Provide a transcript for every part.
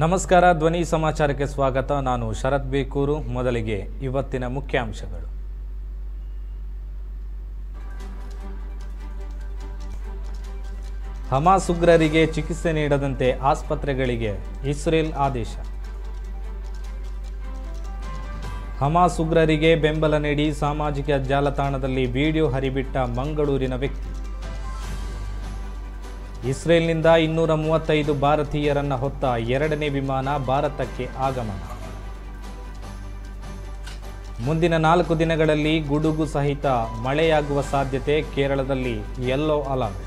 ನಮಸ್ಕಾರ, ಧ್ವನಿ ಸಮಾಚಾರಕ್ಕೆ ಸ್ವಾಗತ. ನಾನು ಶರತ್ ಬೇಕೂರು. ಮೊದಲಿಗೆ ಇವತ್ತಿನ ಮುಖ್ಯಾಂಶಗಳು. ಹಮಾಸ್ ಉಗ್ರರಿಗೆ ಚಿಕಿತ್ಸೆ ನೀಡದಂತೆ ಆಸ್ಪತ್ರೆಗಳಿಗೆ ಇಸ್ರೇಲ್ ಆದೇಶ. ಹಮಾಸ್ ಉಗ್ರರಿಗೆ ಬೆಂಬಲ ನೀಡಿ ಸಾಮಾಜಿಕ ಜಾಲತಾಣದಲ್ಲಿ ವಿಡಿಯೋ ಹರಿಬಿಟ್ಟ ಮಂಗಳೂರಿನ ವ್ಯಕ್ತಿ. ಇಸ್ರೇಲ್ನಿಂದ 235 ಭಾರತೀಯರನ್ನ ಹೊತ್ತ ಎರಡನೇ ವಿಮಾನ ಭಾರತಕ್ಕೆ ಆಗಮನ. ಮುಂದಿನ 4 ದಿನಗಳಲ್ಲಿ ಗುಡುಗು ಸಹಿತ ಮಳೆಯಾಗುವ ಸಾಧ್ಯತೆ, ಕೇರಳದಲ್ಲಿ ಯೆಲ್ಲೋ ಅಲರ್ಟ್.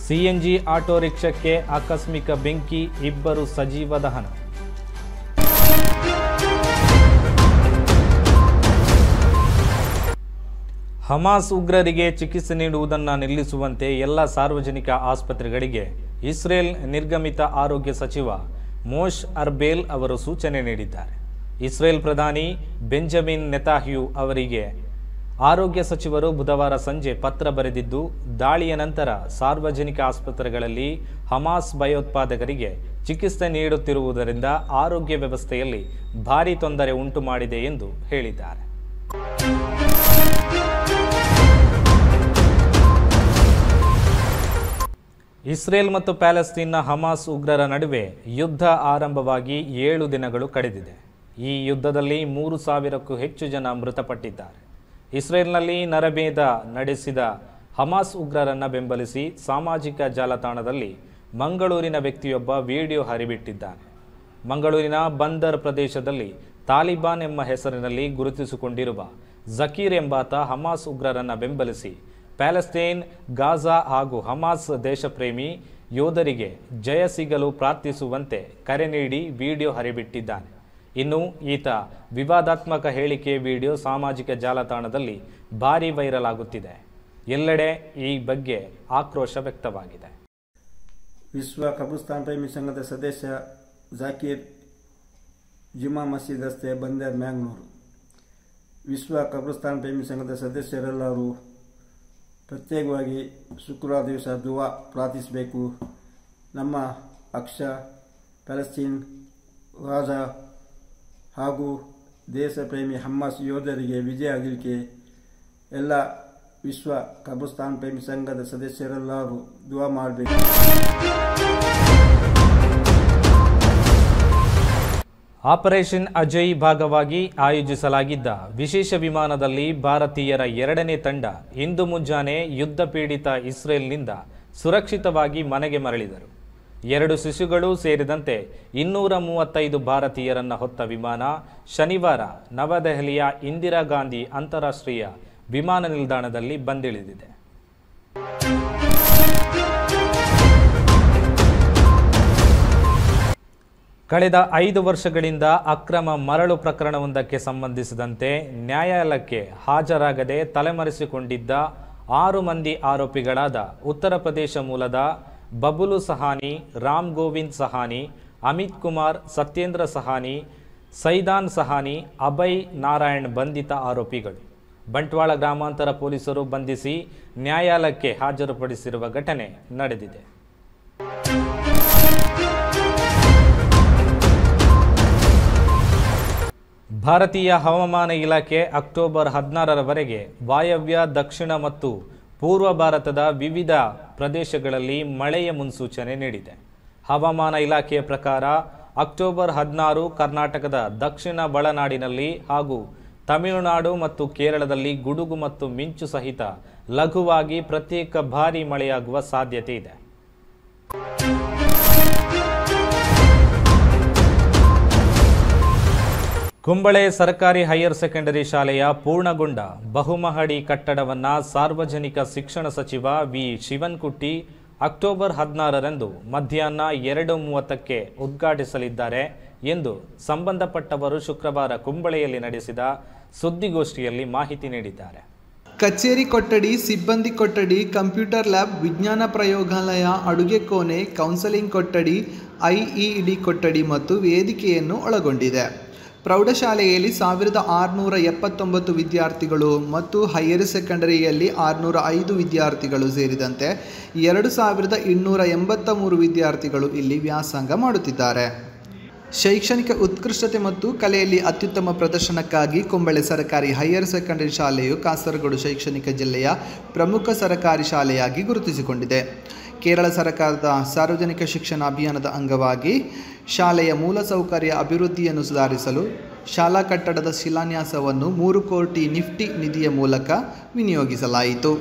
ಸಿಎನ್ಜಿ ಆಟೋ ರಿಕ್ಷಾಕ್ಕೆ ಆಕಸ್ಮಿಕ ಬೆಂಕಿ, 2 ಸಜೀವ ದಹನ. ಹಮಾಸ್ ಉಗ್ರರಿಗೆ ಚಿಕಿತ್ಸೆ ನೀಡುವುದನ್ನು ನಿಲ್ಲಿಸುವಂತೆ ಎಲ್ಲ ಸಾರ್ವಜನಿಕ ಆಸ್ಪತ್ರೆಗಳಿಗೆ ಇಸ್ರೇಲ್ ನಿರ್ಗಮಿತ ಆರೋಗ್ಯ ಸಚಿವ ಮೋಶ್ ಅರ್ಬೇಲ್ ಅವರು ಸೂಚನೆ ನೀಡಿದ್ದಾರೆ. ಇಸ್ರೇಲ್ ಪ್ರಧಾನಿ ಬೆಂಜಮಿನ್ ನೆತಾನ್ಯಾಹು ಅವರಿಗೆ ಆರೋಗ್ಯ ಸಚಿವರು ಬುಧವಾರ ಸಂಜೆ ಪತ್ರ ಬರೆದಿದ್ದು, ದಾಳಿಯ ನಂತರ ಸಾರ್ವಜನಿಕ ಆಸ್ಪತ್ರೆಗಳಲ್ಲಿ ಹಮಾಸ್ ಭಯೋತ್ಪಾದಕರಿಗೆ ಚಿಕಿತ್ಸೆ ನೀಡುತ್ತಿರುವುದರಿಂದ ಆರೋಗ್ಯ ವ್ಯವಸ್ಥೆಯಲ್ಲಿ ಭಾರೀ ತೊಂದರೆ ಉಂಟು ಮಾಡಿದೆ ಎಂದು ಹೇಳಿದ್ದಾರೆ. ಇಸ್ರೇಲ್ ಮತ್ತು ಪ್ಯಾಲೆಸ್ತೀನ್ನ ಹಮಾಸ್ ಉಗ್ರರ ನಡುವೆ ಯುದ್ಧ ಆರಂಭವಾಗಿ 7 ದಿನಗಳು ಕಳೆದಿದೆ. ಈ ಯುದ್ಧದಲ್ಲಿ 3,000ಕ್ಕೂ ಹೆಚ್ಚು ಜನ ಮೃತಪಟ್ಟಿದ್ದಾರೆ. ಇಸ್ರೇಲ್ನಲ್ಲಿ ನರಮೇಧ ನಡೆಸಿದ ಹಮಾಸ್ ಉಗ್ರರನ್ನು ಬೆಂಬಲಿಸಿ ಸಾಮಾಜಿಕ ಜಾಲತಾಣದಲ್ಲಿ ಮಂಗಳೂರಿನ ವ್ಯಕ್ತಿಯೊಬ್ಬ ವಿಡಿಯೋ ಹರಿಬಿಟ್ಟಿದ್ದಾನೆ. ಮಂಗಳೂರಿನ ಬಂದರ್ ಪ್ರದೇಶದಲ್ಲಿ ತಾಲಿಬಾನ್ ಎಂಬ ಹೆಸರಿನಲ್ಲಿ ಗುರುತಿಸಿಕೊಂಡಿರುವ ಜಕೀರ್ ಎಂಬಾತ ಹಮಾಸ್ ಉಗ್ರರನ್ನು ಬೆಂಬಲಿಸಿ ಪ್ಯಾಲೆಸ್ತೈನ್, ಗಾಜಾ ಹಾಗೂ ಹಮಾಸ್ ದೇಶಪ್ರೇಮಿ ಯೋಧರಿಗೆ ಜಯ ಸಿಗಲು ಪ್ರಾರ್ಥಿಸುವಂತೆ ಕರೆ ನೀಡಿ ವಿಡಿಯೋ ಹರಿಬಿಟ್ಟಿದ್ದಾನೆ. ಇನ್ನು ಈತ ವಿವಾದಾತ್ಮಕ ಹೇಳಿಕೆ ವಿಡಿಯೋ ಸಾಮಾಜಿಕ ಜಾಲತಾಣದಲ್ಲಿ ಭಾರೀ ವೈರಲ್ ಆಗುತ್ತಿದೆ. ಎಲ್ಲೆಡೆ ಈ ಬಗ್ಗೆ ಆಕ್ರೋಶ ವ್ಯಕ್ತವಾಗಿದೆ. ವಿಶ್ವ ಕಬ್ರಿಸ್ತಾನ್ ಪ್ರೇಮಿ ಸಂಘದ ಸದಸ್ಯ ಜಾಕೀರ್, ಜುಮಾ ಮಸೀದ್ ರಸ್ತೆ, ಬಂದರ್, ಮ್ಯಾಂಗ್ಳೂರು. ವಿಶ್ವ ಕಬ್ರಿಸ್ತಾನ್ ಪ್ರೇಮಿ ಸಂಘದ ಸದಸ್ಯರೆಲ್ಲರೂ ಪ್ರತ್ಯೇಕವಾಗಿ ಶುಕ್ರವಾರ ದಿವಸ ದುವಾ ಪ್ರಾರ್ಥಿಸಬೇಕು. ನಮ್ಮ ಅಕ್ಷ ಪ್ಯಾಲೆಸ್ತೀನ್, ಗಾಜಾ ಹಾಗೂ ದೇಶ ಪ್ರೇಮಿ ಹಮಾಸ್ ಯೋಧರಿಗೆ ವಿಜಯ ಆಗಲಿಕ್ಕೆ ಎಲ್ಲ ವಿಶ್ವ ಕಬ್ರಿಸ್ತಾನ್ ಪ್ರೇಮಿ ಸಂಘದ ಸದಸ್ಯರೆಲ್ಲರೂ ದುವಾ ಮಾಡಬೇಕು. ಆಪರೇಷನ್ ಅಜಯ್ ಭಾಗವಾಗಿ ಆಯೋಜಿಸಲಾಗಿದ್ದ ವಿಶೇಷ ವಿಮಾನದಲ್ಲಿ ಭಾರತೀಯರ 2ನೇ ತಂಡ ಇಂದು ಮುಂಜಾನೆ ಯುದ್ಧ ಪೀಡಿತ ಇಸ್ರೇಲ್ನಿಂದ ಸುರಕ್ಷಿತವಾಗಿ ಮನೆಗೆ ಮರಳಿದರು. 2 ಶಿಶುಗಳು ಸೇರಿದಂತೆ 235 ಭಾರತೀಯರನ್ನ ಹೊತ್ತ ವಿಮಾನ ಶನಿವಾರ ನವದೆಹಲಿಯ ಇಂದಿರಾ ಗಾಂಧಿ ಅಂತಾರಾಷ್ಟ್ರೀಯ ವಿಮಾನ ನಿಲ್ದಾಣದಲ್ಲಿ ಬಂದಿಳಿದಿದೆ. ಕಳೆದ 5 ವರ್ಷಗಳಿಂದ ಅಕ್ರಮ ಮರಳು ಪ್ರಕರಣವೊಂದಕ್ಕೆ ಸಂಬಂಧಿಸಿದಂತೆ ನ್ಯಾಯಾಲಯಕ್ಕೆ ಹಾಜರಾಗದೆ ತಲೆಮರೆಸಿಕೊಂಡಿದ್ದ 6 ಮಂದಿ ಆರೋಪಿಗಳಾದ ಉತ್ತರ ಪ್ರದೇಶ ಮೂಲದ ಬಬುಲು ಸಹಾನಿ, ರಾಮ್ ಗೋವಿಂದ್ ಸಹಾನಿ, ಅಮಿತ್ ಕುಮಾರ್, ಸತ್ಯೇಂದ್ರ ಸಹಾನಿ, ಸೈದಾನ್ ಸಹಾನಿ, ಅಭಯ್ ನಾರಾಯಣ್ ಬಂಧಿತ ಆರೋಪಿಗಳು. ಬಂಟ್ವಾಳ ಗ್ರಾಮಾಂತರ ಪೊಲೀಸರು ಬಂಧಿಸಿ ನ್ಯಾಯಾಲಯಕ್ಕೆ ಹಾಜರುಪಡಿಸಿರುವ ಘಟನೆ ನಡೆದಿದೆ. ಭಾರತೀಯ ಹವಾಮಾನ ಇಲಾಖೆ ಅಕ್ಟೋಬರ್ 16ರವರೆಗೆ ವಾಯವ್ಯ, ದಕ್ಷಿಣ ಮತ್ತು ಪೂರ್ವ ಭಾರತದ ವಿವಿಧ ಪ್ರದೇಶಗಳಲ್ಲಿ ಮಳೆಯ ಮುನ್ಸೂಚನೆ ನೀಡಿದೆ. ಹವಾಮಾನ ಇಲಾಖೆಯ ಪ್ರಕಾರ ಅಕ್ಟೋಬರ್ 16 ಕರ್ನಾಟಕದ ದಕ್ಷಿಣ ಒಳನಾಡಿನಲ್ಲಿ ಹಾಗೂ ತಮಿಳುನಾಡು ಮತ್ತು ಕೇರಳದಲ್ಲಿ ಗುಡುಗು ಮತ್ತು ಮಿಂಚು ಸಹಿತ ಲಘುವಾಗಿ ಪ್ರತ್ಯೇಕ ಭಾರೀ ಮಳೆಯಾಗುವ ಸಾಧ್ಯತೆ ಇದೆ. ಕುಂಬಳೆ ಸರ್ಕಾರಿ ಹೈಯರ್ ಸೆಕೆಂಡರಿ ಶಾಲೆಯ ಪೂರ್ಣಗೊಂಡ ಬಹುಮಹಡಿ ಕಟ್ಟಡವನ್ನು ಸಾರ್ವಜನಿಕ ಶಿಕ್ಷಣ ಸಚಿವ ವಿ ಶಿವನ್ಕುಟ್ಟಿ ಅಕ್ಟೋಬರ್ 16ರಂದು ಮಧ್ಯಾಹ್ನ 2:30ಕ್ಕೆ ಉದ್ಘಾಟಿಸಲಿದ್ದಾರೆ ಎಂದು ಸಂಬಂಧಪಟ್ಟವರು ಶುಕ್ರವಾರ ಕುಂಬಳೆಯಲ್ಲಿ ನಡೆಸಿದ ಸುದ್ದಿಗೋಷ್ಠಿಯಲ್ಲಿ ಮಾಹಿತಿ ನೀಡಿದ್ದಾರೆ. ಕಚೇರಿ ಕೊಠಡಿ, ಸಿಬ್ಬಂದಿ ಕೊಠಡಿ, ಕಂಪ್ಯೂಟರ್ ಲ್ಯಾಬ್, ವಿಜ್ಞಾನ ಪ್ರಯೋಗಾಲಯ, ಅಡುಗೆ ಕೋಣೆ, ಕೌನ್ಸೆಲಿಂಗ್ ಕೊಠಡಿ, ಐಇಡಿ ಕೊಠಡಿ ಮತ್ತು ವೇದಿಕೆಯನ್ನು ಒಳಗೊಂಡಿದೆ. ಪ್ರೌಢಶಾಲೆಯಲ್ಲಿ 1679 ವಿದ್ಯಾರ್ಥಿಗಳು ಮತ್ತು ಹೈಯರ್ ಸೆಕೆಂಡರಿಯಲ್ಲಿ 605 ವಿದ್ಯಾರ್ಥಿಗಳು ಸೇರಿದಂತೆ 2283 ವಿದ್ಯಾರ್ಥಿಗಳು ಇಲ್ಲಿ ವ್ಯಾಸಂಗ ಮಾಡುತ್ತಿದ್ದಾರೆ. ಶೈಕ್ಷಣಿಕ ಉತ್ಕೃಷ್ಟತೆ ಮತ್ತು ಕಲೆಯಲ್ಲಿ ಅತ್ಯುತ್ತಮ ಪ್ರದರ್ಶನಕ್ಕಾಗಿ ಕುಂಬಳೆ ಸರ್ಕಾರಿ ಹೈಯರ್ ಸೆಕೆಂಡರಿ ಶಾಲೆಯು ಕಾಸರಗೋಡು ಶೈಕ್ಷಣಿಕ ಜಿಲ್ಲೆಯ ಪ್ರಮುಖ ಸರ್ಕಾರಿ ಶಾಲೆಯಾಗಿ ಗುರುತಿಸಿಕೊಂಡಿದೆ. ಕೇರಳ ಸರ್ಕಾರದ ಸಾರ್ವಜನಿಕ ಶಿಕ್ಷಣ ಅಭಿಯಾನದ ಅಂಗವಾಗಿ ಶಾಲೆಯ ಮೂಲಸೌಕರ್ಯ ಅಭಿವೃದ್ಧಿಯನ್ನು ಸುಧಾರಿಸಲು ಶಾಲಾ ಕಟ್ಟಡದ ಶಿಲಾನ್ಯಾಸವನ್ನು 3 ಕೋಟಿ ನಿಫ್ಟಿ ನಿಧಿಯ ಮೂಲಕ ವಿನಿಯೋಗಿಸಲಾಯಿತು.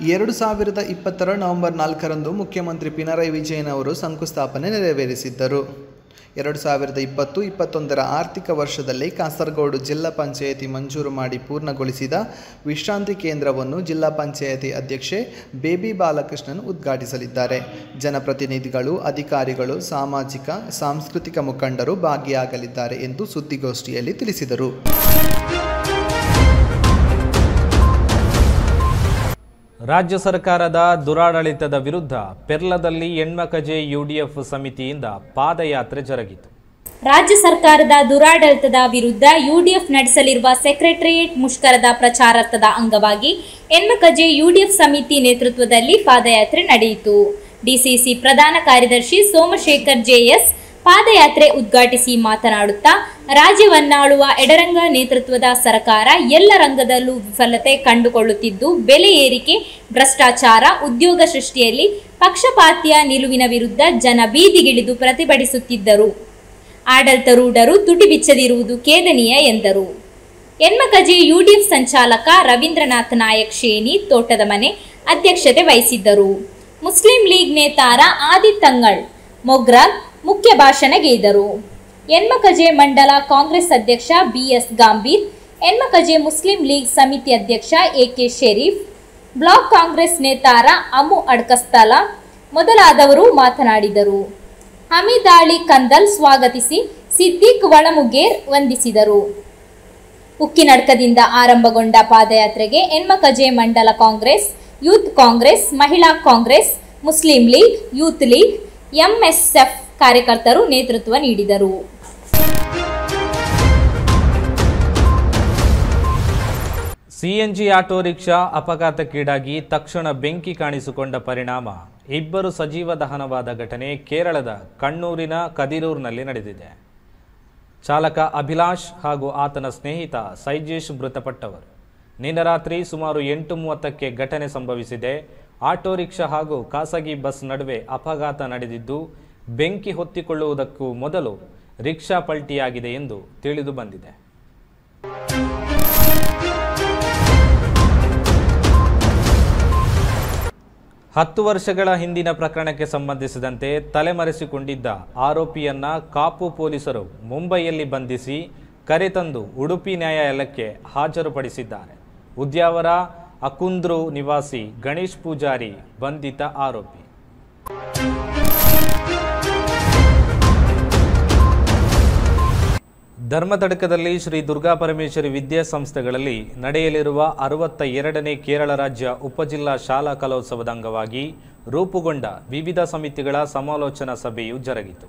2020 ನವೆಂಬರ್ 4ರಂದು ಮುಖ್ಯಮಂತ್ರಿ ಪಿನರೈ ವಿಜಯನ್ ಅವರು ಶಂಕುಸ್ಥಾಪನೆ ನೆರವೇರಿಸಿದ್ದರು. 2020-21 ಆರ್ಥಿಕ ವರ್ಷದಲ್ಲಿ ಕಾಸರಗೋಡು ಜಿಲ್ಲಾ ಪಂಚಾಯಿತಿ ಮಂಜೂರು ಮಾಡಿ ಪೂರ್ಣಗೊಳಿಸಿದ ವಿಶ್ರಾಂತಿ ಕೇಂದ್ರವನ್ನು ಜಿಲ್ಲಾ ಪಂಚಾಯಿತಿ ಅಧ್ಯಕ್ಷೆ ಬೇಬಿ ಬಾಲಕೃಷ್ಣನ್ ಉದ್ಘಾಟಿಸಲಿದ್ದಾರೆ. ಜನಪ್ರತಿನಿಧಿಗಳು, ಅಧಿಕಾರಿಗಳು, ಸಾಮಾಜಿಕ ಸಾಂಸ್ಕೃತಿಕ ಮುಖಂಡರು ಭಾಗಿಯಾಗಲಿದ್ದಾರೆ ಎಂದು ಸುದ್ದಿಗೋಷ್ಠಿಯಲ್ಲಿ ತಿಳಿಸಿದರು. ರಾಜ್ಯ ಸರ್ಕಾರದ ದುರಾಡಳಿತದ ವಿರುದ್ಧ ಪೆರ್ಲದಲ್ಲಿ ಹೆಣ್ಮಕಜೆ ಯುಡಿಎಫ್ ಸಮಿತಿಯಿಂದ ಪಾದಯಾತ್ರೆ ಜರುಗಿತು. ರಾಜ್ಯ ಸರ್ಕಾರದ ದುರಾಡಳಿತದ ವಿರುದ್ಧ ಯುಡಿಎಫ್ ನಡೆಸಲಿರುವ ಸೆಕ್ರೆಟರಿಯೇಟ್ ಮುಷ್ಕರದ ಪ್ರಚಾರಾರ್ಥದ ಅಂಗವಾಗಿ ಹೆಣ್ಮಕಜೆ ಯುಡಿಎಫ್ ಸಮಿತಿ ನೇತೃತ್ವದಲ್ಲಿ ಪಾದಯಾತ್ರೆ ನಡೆಯಿತು. ಡಿಸಿಸಿ ಪ್ರಧಾನ ಕಾರ್ಯದರ್ಶಿ ಸೋಮಶೇಖರ್ ಜೆಎಸ್ ಪಾದಯಾತ್ರೆ ಉದ್ಘಾಟಿಸಿ ಮಾತನಾಡುತ್ತಾ, ರಾಜ್ಯವನ್ನಾಳುವ ಎಡರಂಗ ನೇತೃತ್ವದ ಸರ್ಕಾರ ಎಲ್ಲ ರಂಗದಲ್ಲೂ ವಿಫಲತೆ ಕಂಡುಕೊಳ್ಳುತ್ತಿದ್ದು, ಬೆಲೆ ಏರಿಕೆ, ಭ್ರಷ್ಟಾಚಾರ, ಉದ್ಯೋಗ ಸೃಷ್ಟಿಯಲ್ಲಿ ಪಕ್ಷಪಾತಿಯ ನಿಲುವಿನ ವಿರುದ್ಧ ಜನ ಬೀದಿಗಿಳಿದು ಪ್ರತಿಭಟಿಸುತ್ತಿದ್ದರು. ಆಡಳಿತಾರೂಢರು ತುಟಿ ಬಿಚ್ಚದಿರುವುದು ಖೇದನೀಯ ಎಂದರು. ಹೆಣ್ಮಕಜೆ ಯುಡಿಎಫ್ ಸಂಚಾಲಕ ರವೀಂದ್ರನಾಥ್ ನಾಯಕ್ ಶೇನಿ ತೋಟದ ಮನೆ ಅಧ್ಯಕ್ಷತೆ ವಹಿಸಿದ್ದರು. ಮುಸ್ಲಿಂ ಲೀಗ್ ನೇತಾರ ಆದಿತ್ ತಂಗಳ್ ಮೊಗ್ರಾಲ್ ಮುಖ್ಯ ಭಾಷಣಗೈದರು. ಹೆಣ್ಮಕಜೆ ಮಂಡಲ ಕಾಂಗ್ರೆಸ್ ಅಧ್ಯಕ್ಷ ಬಿಎಸ್ ಗಾಂಭೀರ್, ಹೆಣ್ಮಕಜೆ ಮುಸ್ಲಿಂ ಲೀಗ್ ಸಮಿತಿ ಅಧ್ಯಕ್ಷ ಎಕೆ ಶರೀಫ್, ಬ್ಲಾಕ್ ಕಾಂಗ್ರೆಸ್ ನೇತಾರ ಅಮು ಅಡ್ಕಸ್ತಲ ಮೊದಲಾದವರು ಮಾತನಾಡಿದರು. ಹಮೀದ್ ಅಲಿ ಕಂದಲ್ ಸ್ವಾಗತಿಸಿ ಸಿದ್ದಿಕ್ ಒಳಮುಗೇರ್ ವಂದಿಸಿದರು. ಉಕ್ಕಿನಡ್ಕದಿಂದ ಆರಂಭಗೊಂಡ ಪಾದಯಾತ್ರೆಗೆ ಹೆಣ್ಮಕಜೆ ಮಂಡಲ ಕಾಂಗ್ರೆಸ್, ಯೂತ್ ಕಾಂಗ್ರೆಸ್, ಮಹಿಳಾ Congress, Muslim league, youth league, MSF ಕಾರ್ಯಕರ್ತರು ನೇತೃತ್ವ ನೀಡಿದರು. ಸಿಎನ್ಜಿ ಆಟೋ ರಿಕ್ಷಾ ಅಪಘಾತಕ್ಕೀಡಾಗಿ ತಕ್ಷಣ ಬೆಂಕಿ ಕಾಣಿಸಿಕೊಂಡ ಪರಿಣಾಮ 2 ಸಜೀವ ದಹನವಾದ ಘಟನೆ ಕೇರಳದ ಕಣ್ಣೂರಿನ ಕದಿರೂರಿನಲ್ಲಿ ನಡೆದಿದೆ. ಚಾಲಕ ಅಭಿಲಾಷ್ ಹಾಗೂ ಆತನ ಸ್ನೇಹಿತ ಸೈಜೇಶ್ ಮೃತಪಟ್ಟವರು. ನಿನ್ನೆ ರಾತ್ರಿ ಸುಮಾರು 8:30ಕ್ಕೆ ಘಟನೆ ಸಂಭವಿಸಿದೆ. ಆಟೋ ರಿಕ್ಷಾ ಹಾಗೂ ಖಾಸಗಿ ಬಸ್ ನಡುವೆ ಅಪಘಾತ ನಡೆದಿದ್ದು, ಬೆಂಕಿ ಹೊತ್ತಿಕೊಳ್ಳುವುದಕ್ಕೂ ಮೊದಲು ರಿಕ್ಷಾ ಪಲ್ಟಿಯಾಗಿದೆ ಎಂದು ತಿಳಿದು ಬಂದಿದೆ. ಹತ್ತು ವರ್ಷಗಳ ಹಿಂದಿನ ಪ್ರಕರಣಕ್ಕೆ ಸಂಬಂಧಿಸಿದಂತೆ ತಲೆಮರೆಸಿಕೊಂಡಿದ್ದ ಆರೋಪಿಯನ್ನ ಕಾಪು ಪೊಲೀಸರು ಮುಂಬೈಯಲ್ಲಿ ಬಂಧಿಸಿ ಕರೆತಂದು ಉಡುಪಿ ನ್ಯಾಯಾಲಯಕ್ಕೆ ಹಾಜರುಪಡಿಸಿದ್ದಾರೆ. ಉದ್ಯಾವರ ಅಕುಂದ್ರು ನಿವಾಸಿ ಗಣೇಶ್ ಪೂಜಾರಿ ಬಂಧಿತ ಆರೋಪಿ. ಧರ್ಮತಡಕದಲ್ಲಿ ಶ್ರೀ ದುರ್ಗಾ ಪರಮೇಶ್ವರಿ ವಿದ್ಯಾಸಂಸ್ಥೆಗಳಲ್ಲಿ ನಡೆಯಲಿರುವ 62ನೇ ಕೇರಳ ರಾಜ್ಯ ಉಪಜಿಲ್ಲಾ ಶಾಲಾ ಕಲೋತ್ಸವದ ಅಂಗವಾಗಿ ರೂಪುಗೊಂಡ ವಿವಿಧ ಸಮಿತಿಗಳ ಸಮಾಲೋಚನಾ ಸಭೆಯು ಜರುಗಿತು.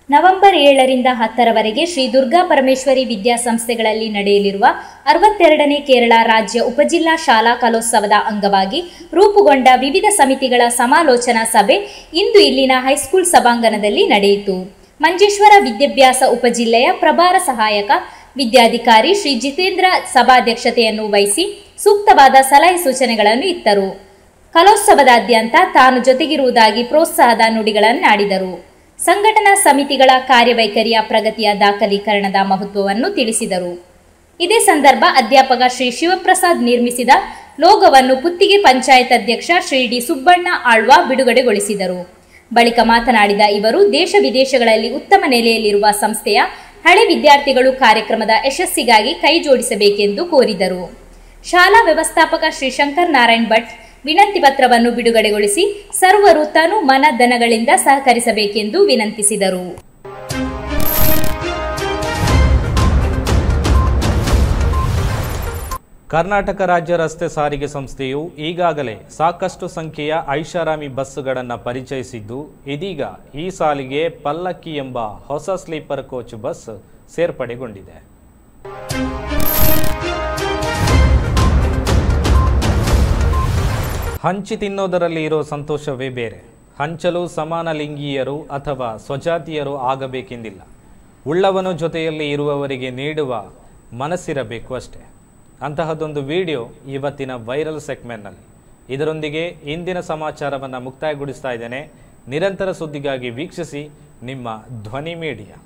ನವೆಂಬರ್ 7ರಿಂದ 10ರವರೆಗೆ ಶ್ರೀ ದುರ್ಗಾ ಪರಮೇಶ್ವರಿ ವಿದ್ಯಾಸಂಸ್ಥೆಗಳಲ್ಲಿ ನಡೆಯಲಿರುವ 62ನೇ ಕೇರಳ ರಾಜ್ಯ ಉಪಜಿಲ್ಲಾ ಶಾಲಾ ಕಲೋತ್ಸವದ ಅಂಗವಾಗಿ ರೂಪುಗೊಂಡ ವಿವಿಧ ಸಮಿತಿಗಳ ಸಮಾಲೋಚನಾ ಸಭೆ ಇಂದು ಇಲ್ಲಿನ ಹೈಸ್ಕೂಲ್ ಸಭಾಂಗಣದಲ್ಲಿ ನಡೆಯಿತು. ಮಂಜೇಶ್ವರ ವಿದ್ಯಾಭ್ಯಾಸ ಉಪಜಿಲ್ಲೆಯ ಪ್ರಭಾರ ಸಹಾಯಕ ವಿದ್ಯಾಧಿಕಾರಿ ಶ್ರೀ ಜಿತೇಂದ್ರ ಸಭಾಧ್ಯಕ್ಷತೆಯನ್ನು ವಹಿಸಿ ಸೂಕ್ತವಾದ ಸಲಹೆ ಸೂಚನೆಗಳನ್ನು ಇತ್ತರು. ಕಲೋತ್ಸವದಾದ್ಯಂತ ತಾನು ಜೊತೆಗಿರುವುದಾಗಿ ಪ್ರೋತ್ಸಾಹದ ನುಡಿಗಳನ್ನಾಡಿದರು. ಸಂಘಟನಾ ಸಮಿತಿಗಳ ಕಾರ್ಯವೈಖರಿಯ ಪ್ರಗತಿಯ ದಾಖಲೀಕರಣದ ಮಹತ್ವವನ್ನು ತಿಳಿಸಿದರು. ಇದೇ ಸಂದರ್ಭ ಅಧ್ಯಾಪಕ ಶ್ರೀ ಶಿವಪ್ರಸಾದ್ ನಿರ್ಮಿಸಿದ ಲೋಗೋವನ್ನು ಪುತ್ತಿಗೆ ಪಂಚಾಯತ್ ಅಧ್ಯಕ್ಷ ಶ್ರೀ ಡಿ ಸುಬ್ಬಣ್ಣ ಆಳ್ವ ಬಿಡುಗಡೆಗೊಳಿಸಿದರು. ಬಳಿಕ ಮಾತನಾಡಿದ ಇವರು, ದೇಶ ವಿದೇಶಗಳಲ್ಲಿ ಉತ್ತಮ ನೆಲೆಯಲ್ಲಿರುವ ಸಂಸ್ಥೆಯ ಹಳೆ ವಿದ್ಯಾರ್ಥಿಗಳು ಕಾರ್ಯಕ್ರಮದ ಯಶಸ್ಸಿಗಾಗಿ ಕೈ ಜೋಡಿಸಬೇಕೆಂದು ಕೋರಿದರು. ಶಾಲಾ ವ್ಯವಸ್ಥಾಪಕ ಶ್ರೀ ಶಂಕರ್ ನಾರಾಯಣ್ ಭಟ್ ವಿನಂತಿ ಪತ್ರವನ್ನು ಬಿಡುಗಡೆಗೊಳಿಸಿ ಸರ್ವರು ತನು ಮನ ಧನಗಳಿಂದ ಸಹಕರಿಸಬೇಕೆಂದು ವಿನಂತಿಸಿದರು. ಕರ್ನಾಟಕ ರಾಜ್ಯ ರಸ್ತೆ ಸಾರಿಗೆ ಸಂಸ್ಥೆಯು ಈಗಾಗಲೇ ಸಾಕಷ್ಟು ಸಂಖ್ಯೆಯ ಐಷಾರಾಮಿ ಬಸ್ಸುಗಳನ್ನು ಪರಿಚಯಿಸಿದ್ದು, ಇದೀಗ ಈ ಸಾಲಿಗೆ ಪಲ್ಲಕ್ಕಿ ಎಂಬ ಹೊಸ ಸ್ಲೀಪರ್ ಕೋಚ್ ಬಸ್ ಸೇರ್ಪಡೆಗೊಂಡಿದೆ. ಹಂಚಿ ತಿನ್ನೋದರಲ್ಲಿ ಇರೋ ಸಂತೋಷವೇ ಬೇರೆ. ಹಂಚಲು ಸಮಾನ ಲಿಂಗೀಯರು ಅಥವಾ ಸ್ವಜಾತಿಯರು ಆಗಬೇಕೆಂದಿಲ್ಲ. ಉಳ್ಳವನು ಜೊತೆಯಲ್ಲಿ ಇರುವವರಿಗೆ ನೀಡುವ ಮನಸ್ಸಿರಬೇಕು ಅಷ್ಟೇ. ಅಂತಹದೊಂದು ವಿಡಿಯೋ ಇವತ್ತಿನ ವೈರಲ್ ಸೆಗ್ಮೆಂಟ್ನಲ್ಲಿ. ಇದರೊಂದಿಗೆ ಇಂದಿನ ಸಮಾಚಾರವನ್ನು ಮುಕ್ತಾಯಗೊಳಿಸ್ತಾ ಇದ್ದೇನೆ. ನಿರಂತರ ಸುದ್ದಿಗಾಗಿ ವೀಕ್ಷಿಸಿ ನಿಮ್ಮ ಧ್ವನಿ ಮೀಡಿಯಾ.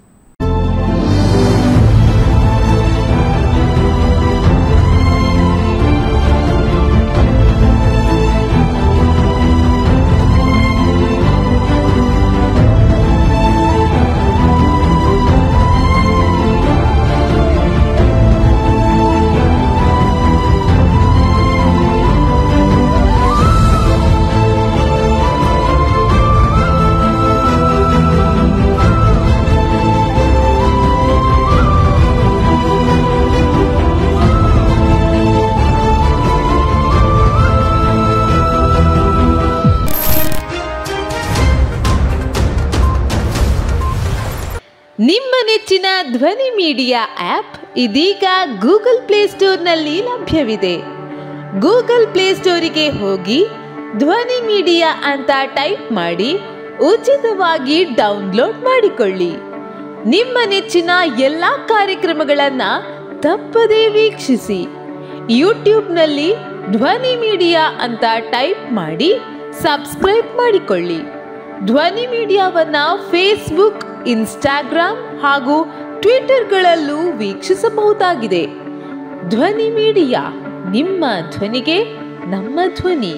ನಿಮ್ಮ ನೆಚ್ಚಿನ ಧ್ವನಿ ಮೀಡಿಯಾ ಆ್ಯಪ್ ಇದೀಗ ಗೂಗಲ್ ಪ್ಲೇಸ್ಟೋರ್ನಲ್ಲಿ ಲಭ್ಯವಿದೆ. ಗೂಗಲ್ ಪ್ಲೇಸ್ಟೋರಿಗೆ ಹೋಗಿ ಧ್ವನಿ ಮೀಡಿಯಾ ಅಂತ ಟೈಪ್ ಮಾಡಿ ಉಚಿತವಾಗಿ ಡೌನ್ಲೋಡ್ ಮಾಡಿಕೊಳ್ಳಿ. ನಿಮ್ಮ ನೆಚ್ಚಿನ ಎಲ್ಲ ಕಾರ್ಯಕ್ರಮಗಳನ್ನು ತಪ್ಪದೇ ವೀಕ್ಷಿಸಿ. ಯೂಟ್ಯೂಬ್ನಲ್ಲಿ ಧ್ವನಿ ಮೀಡಿಯಾ ಅಂತ ಟೈಪ್ ಮಾಡಿ ಸಬ್ಸ್ಕ್ರೈಬ್ ಮಾಡಿಕೊಳ್ಳಿ. ಧ್ವನಿ ಮೀಡಿಯಾವನ್ನ ಫೇಸ್ಬುಕ್, ಇನ್ಸ್ಟಾಗ್ರಾಮ್ ಹಾಗೂ ಟ್ವಿಟರ್ಗಳಲ್ಲೂ ವೀಕ್ಷಿಸಬಹುದಾಗಿದೆ. ಧ್ವನಿ ಮೀಡಿಯಾ, ನಿಮ್ಮ ಧ್ವನಿಗೆ ನಮ್ಮ ಧ್ವನಿ.